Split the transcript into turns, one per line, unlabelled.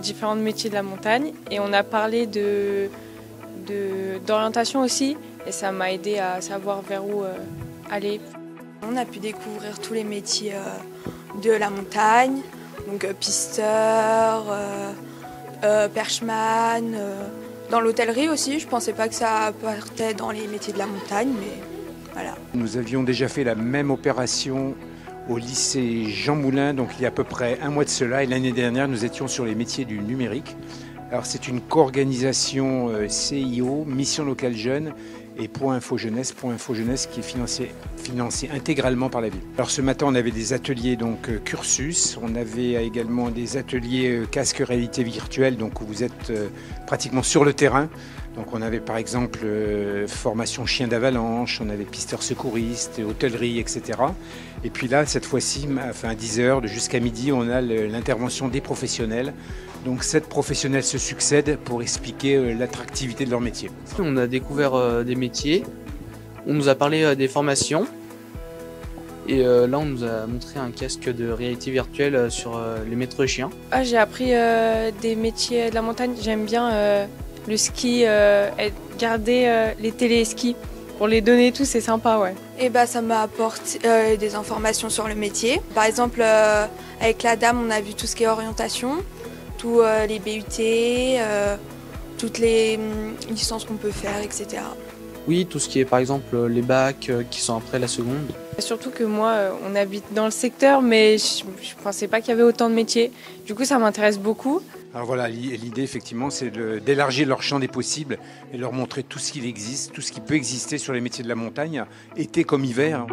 différents métiers de la montagne et on a parlé d'orientation aussi et ça m'a aidé à savoir vers où aller.
On a pu découvrir tous les métiers de la montagne, donc pisteur, perchman, dans l'hôtellerie aussi. Je ne pensais pas que ça partait dans les métiers de la montagne, mais voilà.
Nous avions déjà fait la même opération au lycée Jean Moulin, donc il y a à peu près un mois de cela, et l'année dernière nous étions sur les métiers du numérique. Alors c'est une co-organisation CIO, Mission Locale Jeune, et Point Info Jeunesse qui est financé intégralement par la ville. Alors ce matin on avait des ateliers donc cursus, on avait également des ateliers casque réalité virtuelle, donc où vous êtes pratiquement sur le terrain. Donc on avait par exemple formation chien d'avalanche, on avait pisteur secouriste, hôtellerie, etc. Et puis là, cette fois-ci, à 10h jusqu'à midi, on a l'intervention des professionnels. Donc 7 professionnels se succèdent pour expliquer l'attractivité de leur métier.
On a découvert des métiers, on nous a parlé des formations. Et là, on nous a montré un casque de réalité virtuelle sur les maîtres chiens.
Ah, j'ai appris des métiers de la montagne, j'aime bien le ski, garder les téléskis pour les donner et tout, c'est sympa, ouais.
Et ça m'a apporté des informations sur le métier. Par exemple, avec la dame, on a vu tout ce qui est orientation, tous les BUT, toutes les licences qu'on peut faire, etc.
Oui, tout ce qui est par exemple les bacs qui sont après la seconde.
Surtout que moi, on habite dans le secteur, mais je ne pensais pas qu'il y avait autant de métiers. Du coup, ça m'intéresse beaucoup.
Alors voilà, l'idée effectivement, c'est d'élargir leur champ des possibles et leur montrer tout ce qu'il existe, tout ce qui peut exister sur les métiers de la montagne, été comme hiver.